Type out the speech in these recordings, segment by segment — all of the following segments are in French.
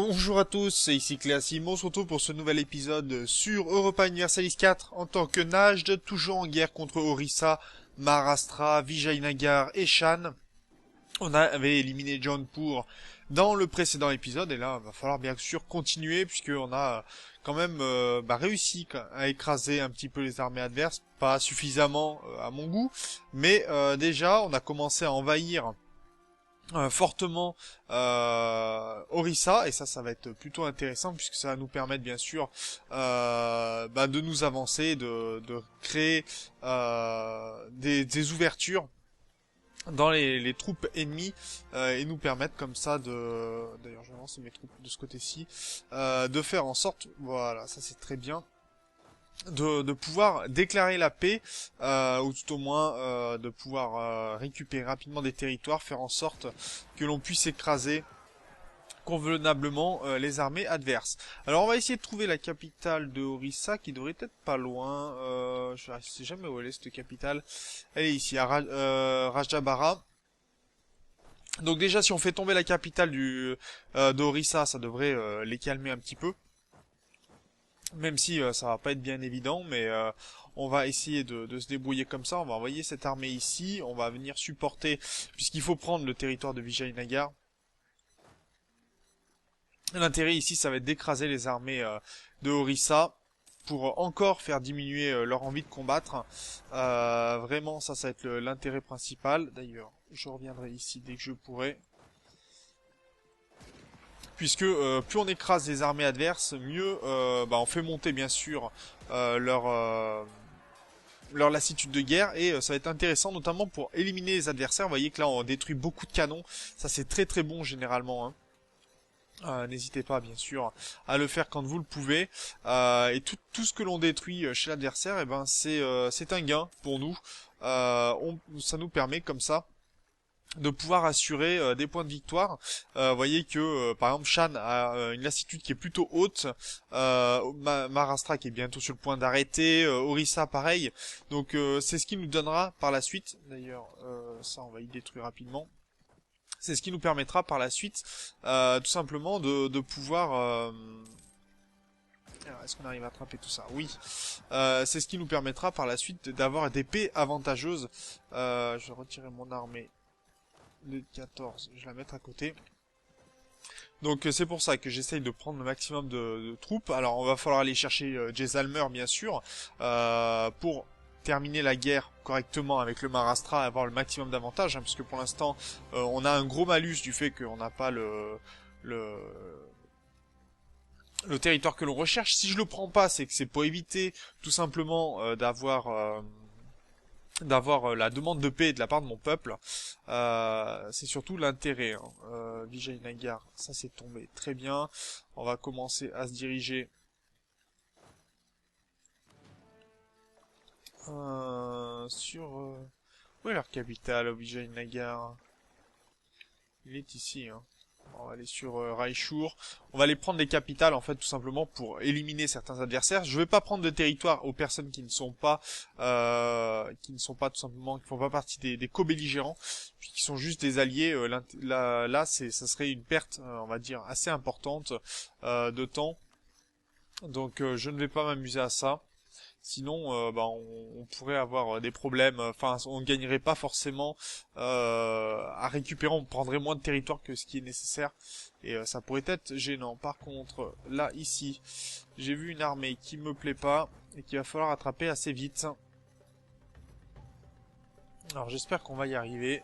Bonjour à tous, c'est ici Cléasim, on se retrouve pour ce nouvel épisode sur Europa Universalis 4 en tant que Najd, toujours en guerre contre Orisa, Maharashtra, Vijayanagar et Shan. On avait éliminé Jaunpur dans le précédent épisode et là il va falloir bien sûr continuer puisqu'on a quand même réussi à écraser un petit peu les armées adverses, pas suffisamment à mon goût, mais déjà on a commencé à envahir fortement Orisa et ça va être plutôt intéressant puisque ça va nous permettre bien sûr de nous avancer, de créer des ouvertures dans les troupes ennemies et nous permettre comme ça d'ailleurs je vais lancer mes troupes de ce côté-ci, de faire en sorte, voilà, ça c'est très bien, de pouvoir déclarer la paix, ou tout au moins de pouvoir récupérer rapidement des territoires, faire en sorte que l'on puisse écraser convenablement les armées adverses. Alors on va essayer de trouver la capitale de Orissa qui devrait être pas loin. Je sais jamais où elle est cette capitale. Elle est ici à Rajabara. Donc déjà si on fait tomber la capitale d'Orissa, ça devrait les calmer un petit peu. Même si ça va pas être bien évident, mais on va essayer de se débrouiller comme ça. On va envoyer cette armée ici, on va venir supporter, puisqu'il faut prendre le territoire de Vijayanagar. L'intérêt ici, ça va être d'écraser les armées de Orissa pour encore faire diminuer leur envie de combattre. Vraiment, ça va être l'intérêt principal. D'ailleurs, je reviendrai ici dès que je pourrai. Puisque plus on écrase les armées adverses, mieux on fait monter bien sûr leur lassitude de guerre et ça va être intéressant notamment pour éliminer les adversaires. Vous voyez que là on détruit beaucoup de canons, ça c'est très très bon généralement, hein. N'hésitez pas bien sûr à le faire quand vous le pouvez, et tout ce que l'on détruit chez l'adversaire, et ben c'est un gain pour nous. Ça nous permet comme ça de pouvoir assurer des points de victoire. Vous voyez que par exemple Shan a une lassitude qui est plutôt haute, Maharashtra qui est bientôt sur le point d'arrêter, Orissa pareil, donc c'est ce qui nous donnera par la suite, d'ailleurs ça on va y détruire rapidement, c'est ce qui nous permettra par la suite tout simplement de pouvoir... Alors, est-ce qu'on arrive à attraper tout ça? Oui. C'est ce qui nous permettra par la suite d'avoir des paix avantageuses. Je vais retirer mon armée de 14, je vais la mettre à côté. Donc c'est pour ça que j'essaye de prendre le maximum de troupes. Alors on va falloir aller chercher Jaisalmer bien sûr, pour terminer la guerre correctement avec le Maharashtra et avoir le maximum d'avantages, hein, parce que pour l'instant on a un gros malus du fait qu'on n'a pas le territoire que l'on recherche. Si je le prends pas, c'est que c'est pour éviter tout simplement d'avoir la demande de paix de la part de mon peuple. C'est surtout l'intérêt, hein. Vijayanagar, ça c'est tombé très bien. On va commencer à se diriger sur... Où est leur capitale, Vijayanagar? Il est ici, hein. On va aller sur Raichur. On va aller prendre des capitales en fait tout simplement pour éliminer certains adversaires. Je vais pas prendre de territoire aux personnes qui ne sont pas tout simplement, qui font pas partie des co-belligérants, qui sont juste des alliés. Là, ça serait une perte, on va dire, assez importante de temps. Donc je ne vais pas m'amuser à ça. Sinon, on pourrait avoir des problèmes. Enfin, on ne gagnerait pas forcément à récupérer. On prendrait moins de territoire que ce qui est nécessaire. Et ça pourrait être gênant. Par contre, là, ici, j'ai vu une armée qui me plaît pas et qu'il va falloir attraper assez vite. Alors, j'espère qu'on va y arriver.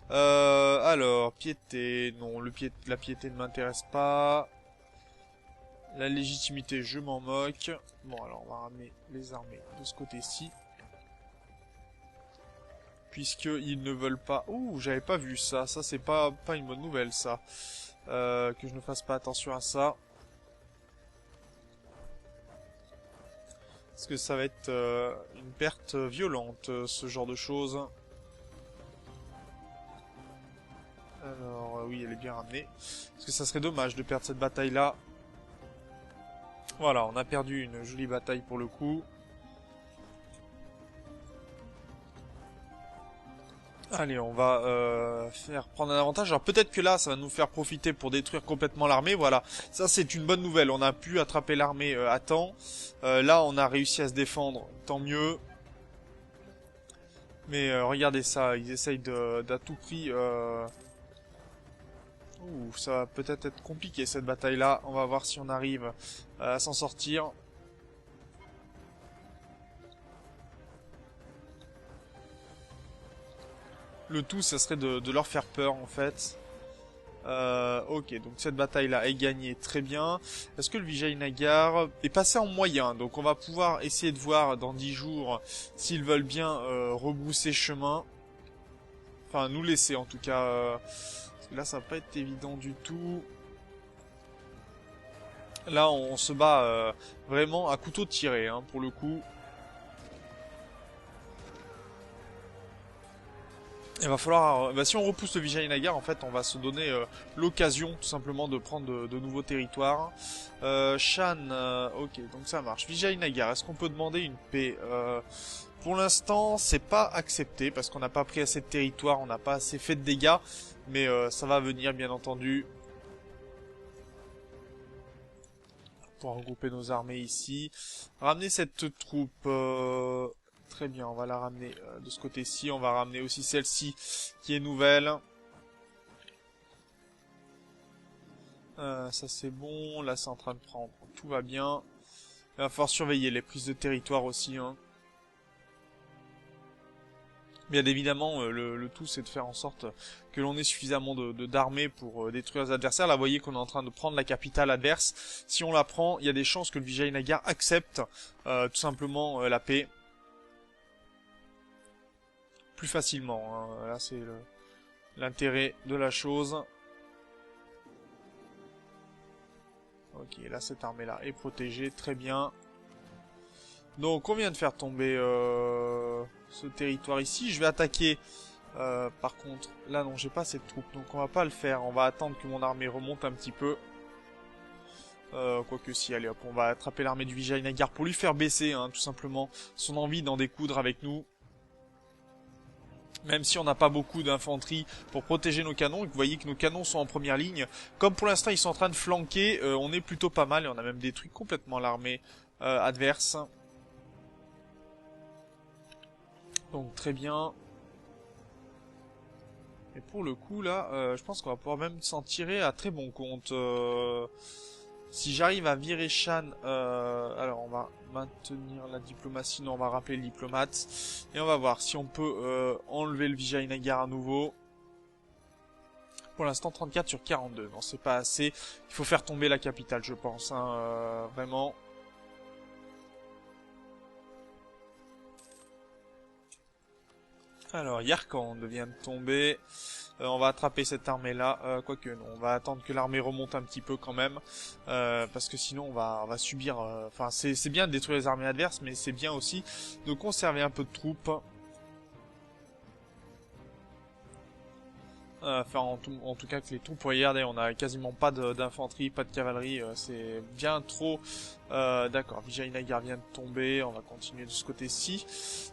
Alors, piété. Non, la piété ne m'intéresse pas. La légitimité, je m'en moque. Bon, alors on va ramener les armées de ce côté-ci. Puisqu'ils ne veulent pas... Ouh, j'avais pas vu ça. Ça, c'est pas une bonne nouvelle, ça. Que je ne fasse pas attention à ça. Parce que ça va être une perte violente, ce genre de choses. Alors, oui, elle est bien ramenée. Parce que ça serait dommage de perdre cette bataille-là. Voilà, on a perdu une jolie bataille pour le coup. Allez, on va faire prendre un avantage. Alors peut-être que là, ça va nous faire profiter pour détruire complètement l'armée. Voilà, ça c'est une bonne nouvelle. On a pu attraper l'armée à temps. Là, on a réussi à se défendre, tant mieux. Mais regardez ça, ils essayent d'à tout prix... Ouh, ça va peut-être être compliqué cette bataille-là. On va voir si on arrive à s'en sortir. Le tout, ça serait de leur faire peur en fait. Ok, donc cette bataille-là est gagnée, très bien. Est-ce que le Vijayanagar est passé en moyen? Donc on va pouvoir essayer de voir dans 10 jours s'ils veulent bien rebrousser chemin. Enfin, nous laisser en tout cas. Parce que là, ça va pas être évident du tout. Là, on se bat vraiment à couteau tiré, hein, pour le coup. Il va falloir... si on repousse le Vijayanagar, en fait, on va se donner l'occasion, tout simplement, de prendre de nouveaux territoires. Shan, ok, donc ça marche. Vijayanagar, est-ce qu'on peut demander une paix? Pour l'instant, c'est pas accepté, parce qu'on n'a pas pris assez de territoire, on n'a pas assez fait de dégâts. Mais ça va venir, bien entendu. Pour regrouper nos armées ici. Ramener cette troupe... Très bien, on va la ramener de ce côté-ci. On va ramener aussi celle-ci qui est nouvelle. Ça c'est bon. Là c'est en train de prendre. Tout va bien. Il va falloir surveiller les prises de territoire aussi. Hein. Bien évidemment, le tout c'est de faire en sorte que l'on ait suffisamment d'armées pour détruire les adversaires. Là vous voyez qu'on est en train de prendre la capitale adverse. Si on la prend, il y a des chances que le Vijayanagar accepte tout simplement la paix. Plus facilement, hein. Là c'est l'intérêt de la chose. Ok, là cette armée là est protégée, très bien. Donc on vient de faire tomber ce territoire ici. Je vais attaquer, par contre, là non j'ai pas cette troupe, donc on va pas le faire. On va attendre que mon armée remonte un petit peu. Quoique si, allez hop, on va attraper l'armée du Vijayanagar pour lui faire baisser, hein, tout simplement, son envie d'en découdre avec nous. Même si on n'a pas beaucoup d'infanterie pour protéger nos canons, et que vous voyez que nos canons sont en première ligne. Comme pour l'instant ils sont en train de flanquer, on est plutôt pas mal et on a même détruit complètement l'armée adverse. Donc très bien. Et pour le coup là, je pense qu'on va pouvoir même s'en tirer à très bon compte. Si j'arrive à virer Shan, alors on va maintenir la diplomatie, non on va rappeler le diplomate. Et on va voir si on peut enlever le Vijayanagar à nouveau. Pour l'instant 34 sur 42, non c'est pas assez. Il faut faire tomber la capitale je pense, hein, vraiment. Alors Yarkand vient de tomber. On va attraper cette armée-là, quoique non, on va attendre que l'armée remonte un petit peu quand même, parce que sinon on va subir... Enfin, c'est bien de détruire les armées adverses, mais c'est bien aussi de conserver un peu de troupes. Enfin, en tout cas que les troupes, regardez, on a quasiment pas d'infanterie, pas de cavalerie, c'est bien trop... D'accord, Vijayanagar vient de tomber, on va continuer de ce côté-ci.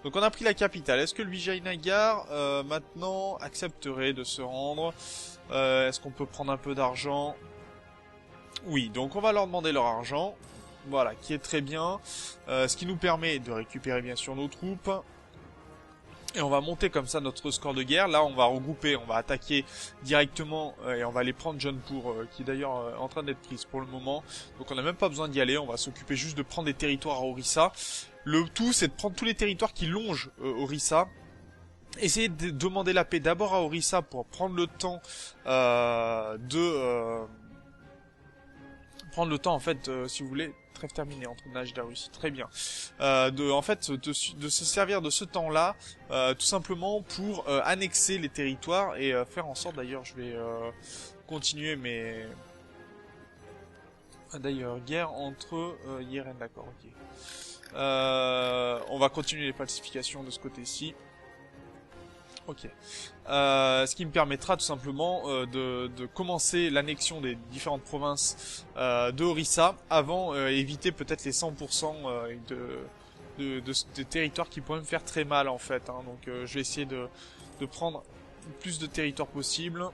Donc on a pris la capitale. Est-ce que le Vijayanagar, maintenant, accepterait de se rendre? Est-ce qu'on peut prendre un peu d'argent? Oui, donc on va leur demander leur argent. Voilà, qui est très bien. Ce qui nous permet de récupérer bien sûr nos troupes. Et on va monter comme ça notre score de guerre. Là, on va regrouper, on va attaquer directement et on va aller prendre Jaunpur, qui est d'ailleurs en train d'être prise pour le moment. Donc on n'a même pas besoin d'y aller, on va s'occuper juste de prendre des territoires à Orissa. Le tout, c'est de prendre tous les territoires qui longent Orissa. Essayer de demander la paix d'abord à Orissa pour prendre le temps prendre le temps en fait, si vous voulez, trêve terminée entre Najd et la Russie, très bien. En fait, de se servir de ce temps-là, tout simplement pour annexer les territoires et faire en sorte, d'ailleurs, je vais continuer mes... D'ailleurs, guerre entre Yeren, d'accord, ok. On va continuer les pacifications de ce côté-ci. Ok. Ce qui me permettra tout simplement de commencer l'annexion des différentes provinces de Orissa avant éviter peut-être les 100% de territoires qui pourraient me faire très mal en fait. Hein. Donc je vais essayer de prendre le plus de territoire possible.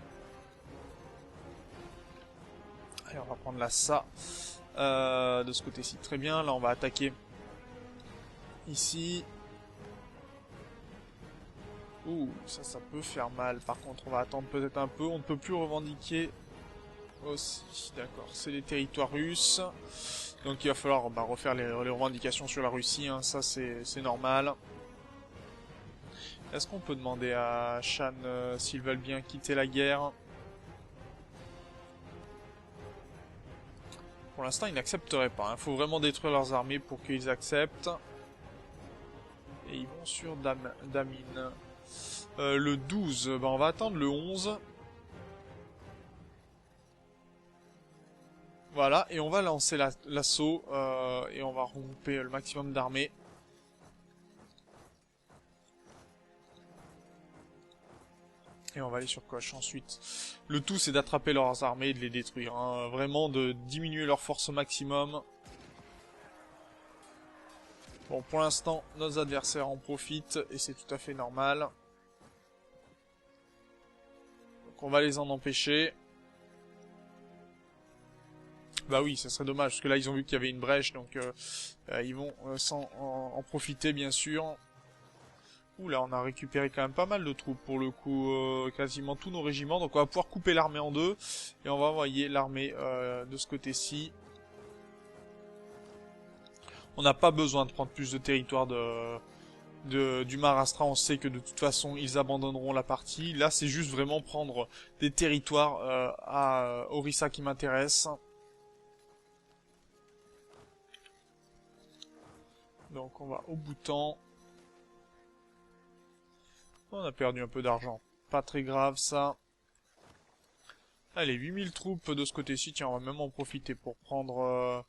Allez, on va prendre là ça. De ce côté-ci. Très bien, là on va attaquer ici. Ouh, ça peut faire mal. Par contre, on va attendre peut-être un peu. On ne peut plus revendiquer aussi. D'accord, c'est les territoires russes. Donc il va falloir refaire les revendications sur la Russie. Hein. Ça, c'est normal. Est-ce qu'on peut demander à Shan s'ils veulent bien quitter la guerre? Pour l'instant, ils n'accepteraient pas. Il faut vraiment détruire leurs armées pour qu'ils acceptent. Et ils vont sur Damin. Le 12, on va attendre le 11. Voilà, et on va lancer l'assaut. Et on va regrouper le maximum d'armées. Et on va aller sur Koch ensuite. Le tout, c'est d'attraper leurs armées et de les détruire. Hein. Vraiment de diminuer leur force au maximum. Bon, pour l'instant, nos adversaires en profitent et c'est tout à fait normal. Donc on va les en empêcher. Bah oui, ça serait dommage, parce que là, ils ont vu qu'il y avait une brèche, donc ils vont en profiter, bien sûr. Ouh là, on a récupéré quand même pas mal de troupes pour le coup, quasiment tous nos régiments. Donc on va pouvoir couper l'armée en deux et on va envoyer l'armée de ce côté-ci. On n'a pas besoin de prendre plus de territoire du Maharashtra. On sait que de toute façon ils abandonneront la partie. Là c'est juste vraiment prendre des territoires à Orissa qui m'intéressent. Donc on va au Bhoutan. On a perdu un peu d'argent. Pas très grave ça. Allez, 8000 troupes de ce côté-ci. Tiens, on va même en profiter pour prendre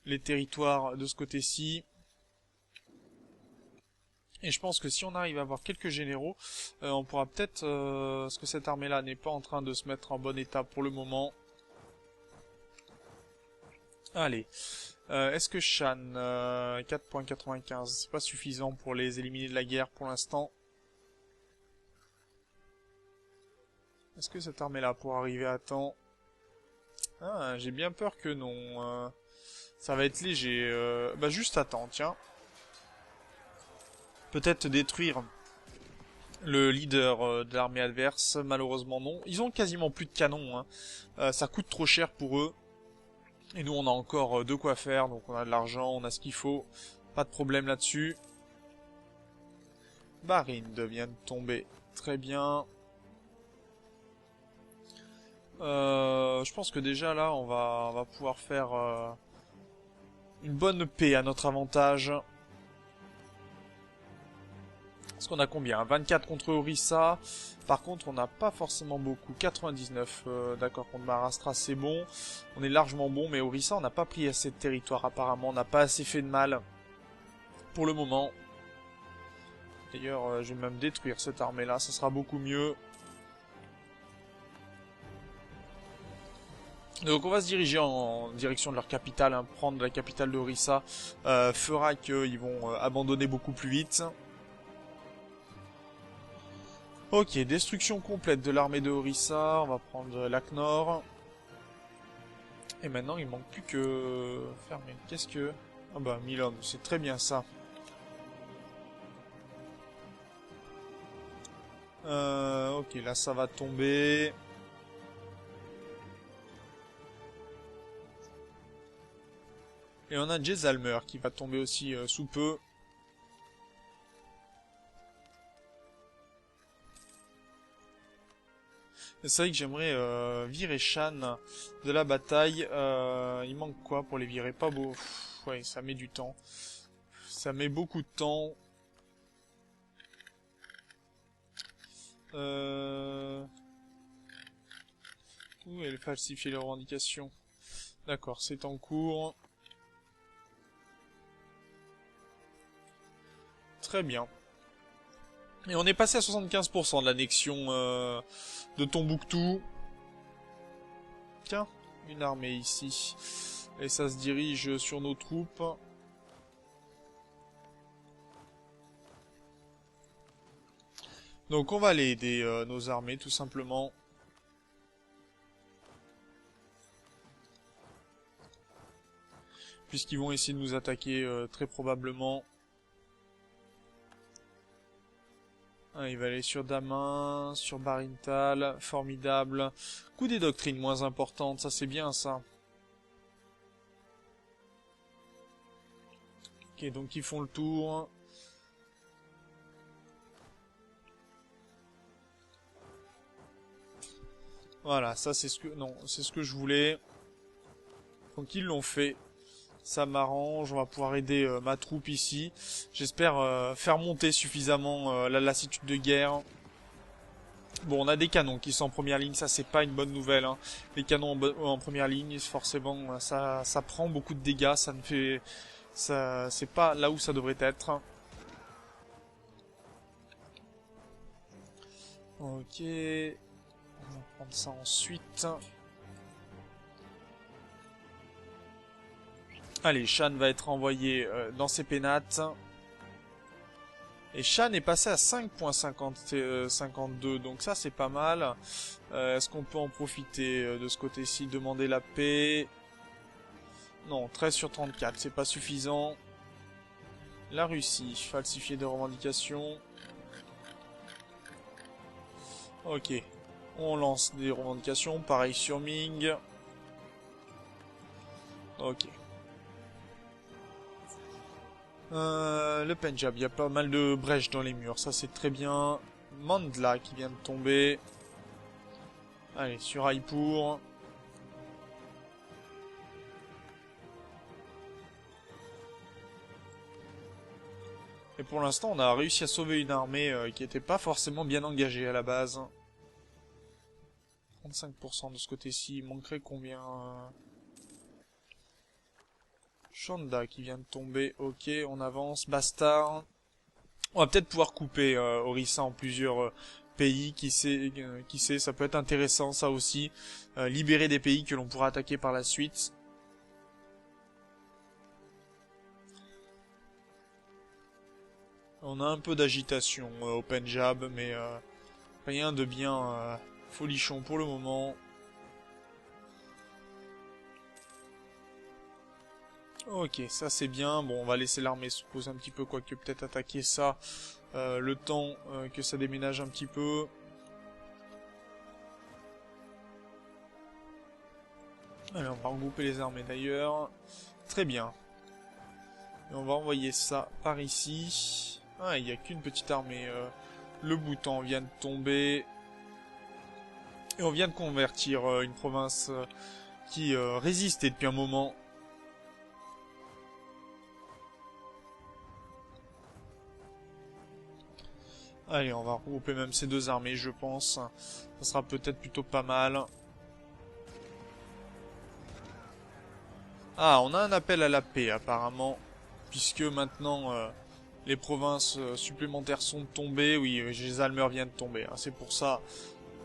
les territoires de ce côté-ci. Et je pense que si on arrive à avoir quelques généraux, on pourra peut-être... parce que cette armée-là n'est pas en train de se mettre en bon état pour le moment. Allez. Est-ce que Shan, 4.95, c'est pas suffisant pour les éliminer de la guerre pour l'instant? Est-ce que cette armée-là pourra arriver à temps? Ah, j'ai bien peur que non. Ça va être léger. Bah juste à temps, tiens. Peut-être détruire le leader de l'armée adverse. Malheureusement non. Ils ont quasiment plus de canons. Hein. Ça coûte trop cher pour eux. Et nous on a encore de quoi faire. Donc on a de l'argent, on a ce qu'il faut. Pas de problème là-dessus. Barine vient de tomber. Très bien. Je pense que déjà là on va pouvoir faire une bonne paix à notre avantage. Parce qu'on a combien? 24 contre Orissa. Par contre on n'a pas forcément beaucoup. 99 d'accord, contre Maharashtra c'est bon. On est largement bon, mais Orissa on n'a pas pris assez de territoire apparemment. On n'a pas assez fait de mal pour le moment. D'ailleurs je vais même détruire cette armée là, ça sera beaucoup mieux. Donc on va se diriger en direction de leur capitale, hein. Prendre la capitale d'Orissa fera qu'ils vont abandonner beaucoup plus vite. Ok, destruction complète de l'armée de Orissa, on va prendre Laknor. Et maintenant il manque plus que... Fermer, qu'est-ce que... Ah bah 1000 hommes, c'est très bien ça. Ok, là ça va tomber... Et on a Jezalmer qui va tomber aussi sous peu. C'est vrai que j'aimerais virer Shan de la bataille. Il manque quoi pour les virer? Pas beau. Ouais, ça met du temps. Ça met beaucoup de temps. Où elle falsifie les revendications? D'accord, c'est en cours. Très bien. Et on est passé à 75% de l'annexion de Tombouctou. Tiens, une armée ici. Et ça se dirige sur nos troupes. Donc on va aller aider nos armées tout simplement. Puisqu'ils vont essayer de nous attaquer très probablement. Ah, il va aller sur Damin, sur Barinthal, formidable. Coup des doctrines moins importantes, ça c'est bien ça. Ok, donc ils font le tour. Voilà, ça c'est ce que... Non, c'est ce que je voulais. Donc ils l'ont fait. Ça m'arrange, on va pouvoir aider ma troupe ici. J'espère faire monter suffisamment la lassitude de guerre. Bon, on a des canons qui sont en première ligne, ça c'est pas une bonne nouvelle. Hein. Les canons en première ligne, forcément, ça prend beaucoup de dégâts, ça ne fait... ça, c'est pas là où ça devrait être. Ok, on va prendre ça ensuite. Allez, Shan va être envoyé dans ses pénates. Et Shan est passé à 5.52, donc ça c'est pas mal. Est-ce qu'on peut en profiter de ce côté-ci, demander la paix? Non, 13 sur 34, c'est pas suffisant. La Russie, falsifier des revendications. Ok, on lance des revendications, pareil sur Ming. Ok. Le Pendjab, il y a pas mal de brèches dans les murs, ça c'est très bien. Mandla qui vient de tomber. Allez, sur Aïpour. Et pour l'instant, on a réussi à sauver une armée qui n'était pas forcément bien engagée à la base. 35% de ce côté-ci, il manquerait combien Chanda qui vient de tomber, ok, on avance. Bastard. On va peut-être pouvoir couper Orissa en plusieurs pays, qui sait, ça peut être intéressant ça aussi. Libérer des pays que l'on pourra attaquer par la suite. On a un peu d'agitation au Pendjab, mais rien de bien folichon pour le moment. Ok, ça c'est bien. Bon, on va laisser l'armée se poser un petit peu, quoique peut-être attaquer ça le temps que ça déménage un petit peu. Allez, on va regrouper les armées d'ailleurs. Très bien. Et on va envoyer ça par ici. Ah, il n'y a qu'une petite armée. Le Bhoutan vient de tomber. Et on vient de convertir une province qui résistait depuis un moment. Allez, on va regrouper même ces deux armées, je pense. Ça sera peut-être plutôt pas mal. Ah, on a un appel à la paix, apparemment. Puisque maintenant, les provinces supplémentaires sont tombées. Oui, Gézalmer vient de tomber. Hein. C'est pour ça,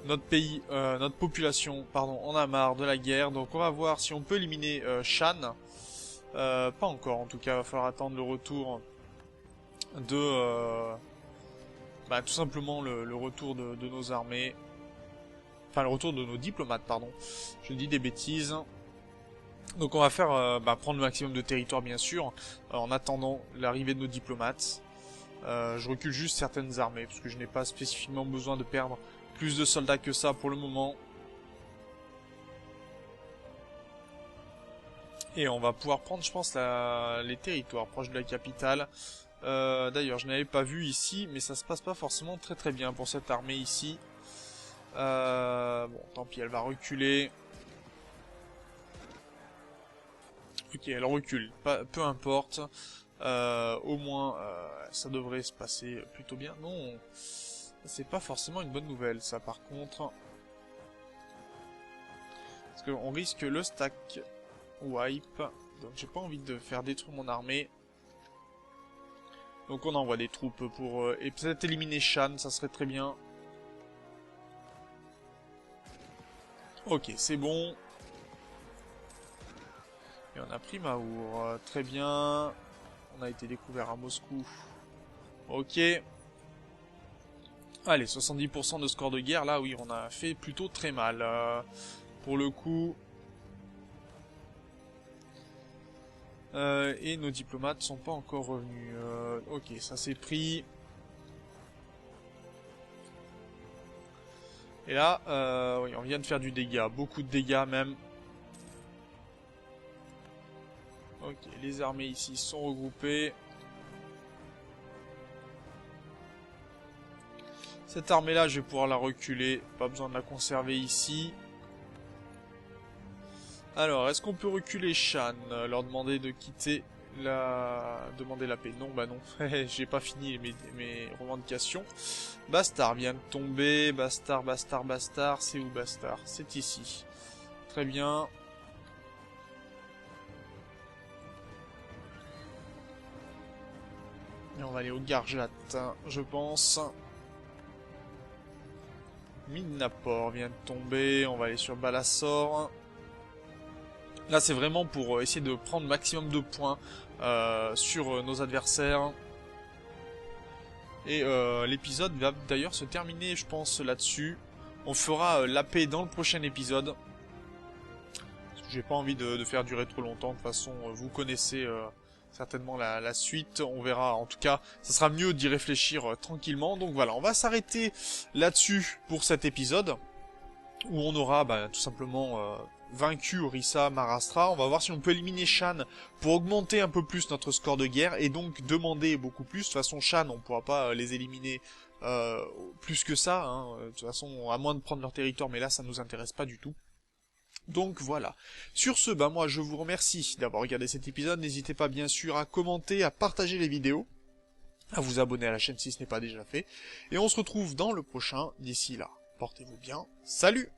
notre pays, notre population, pardon, en a marre de la guerre. Donc on va voir si on peut éliminer Shan. Pas encore, en tout cas, il va falloir attendre le retour de... bah, tout simplement le retour de nos armées. Enfin, le retour de nos diplomates, pardon. Je dis des bêtises. Donc on va faire prendre le maximum de territoire, bien sûr, en attendant l'arrivée de nos diplomates. Je recule juste certaines armées, parce que je n'ai pas spécifiquement besoin de perdre plus de soldats que ça pour le moment. Et on va pouvoir prendre, je pense, les territoires proches de la capitale. D'ailleurs, je n'avais pas vu ici, mais ça se passe pas forcément très très bien pour cette armée ici. Bon, tant pis, elle va reculer. Ok, elle recule, peu importe. Au moins, ça devrait se passer plutôt bien. Non, c'est pas forcément une bonne nouvelle, ça, par contre. Parce qu'on risque le stack wipe. Donc j'ai pas envie de faire détruire mon armée. Donc on envoie des troupes pour... et peut-être éliminer Shan, ça serait très bien. Ok, c'est bon. Et on a pris Mahour. Très bien. On a été découvert à Moscou. Ok. Allez, 70% de score de guerre, là oui, on a fait plutôt très mal. Pour le coup... et nos diplomates sont pas encore revenus. Ok, ça c'est pris. Et là, oui, on vient de faire du dégât, beaucoup de dégâts même. Ok, les armées ici sont regroupées. Cette armée-là, je vais pouvoir la reculer. Pas besoin de la conserver ici. Alors, est-ce qu'on peut reculer Shan, leur demander de quitter demander la paix? Non, bah non. J'ai pas fini mes revendications. Bastard vient de tomber. Bastard. C'est où Bastard? C'est ici. Très bien. Et on va aller au Garjat, je pense. Midnapor vient de tomber. On va aller sur Balassor. Là, c'est vraiment pour essayer de prendre maximum de points sur nos adversaires. Et l'épisode va d'ailleurs se terminer, je pense, là-dessus. On fera la paix dans le prochain épisode. Parce que j'ai pas envie de faire durer trop longtemps. De toute façon, vous connaissez certainement la suite. On verra. En tout cas, ça sera mieux d'y réfléchir tranquillement. Donc voilà, on va s'arrêter là-dessus pour cet épisode. Où on aura tout simplement vaincu Orisa Marastra. On va voir si on peut éliminer Shan pour augmenter un peu plus notre score de guerre et donc demander beaucoup plus. De toute façon, Shan, on ne pourra pas les éliminer plus que ça. Hein. De toute façon, à moins de prendre leur territoire, mais là, ça nous intéresse pas du tout. Donc voilà. Sur ce, moi je vous remercie d'avoir regardé cet épisode. N'hésitez pas bien sûr à commenter, à partager les vidéos, à vous abonner à la chaîne si ce n'est pas déjà fait. Et on se retrouve dans le prochain. D'ici là, portez-vous bien. Salut!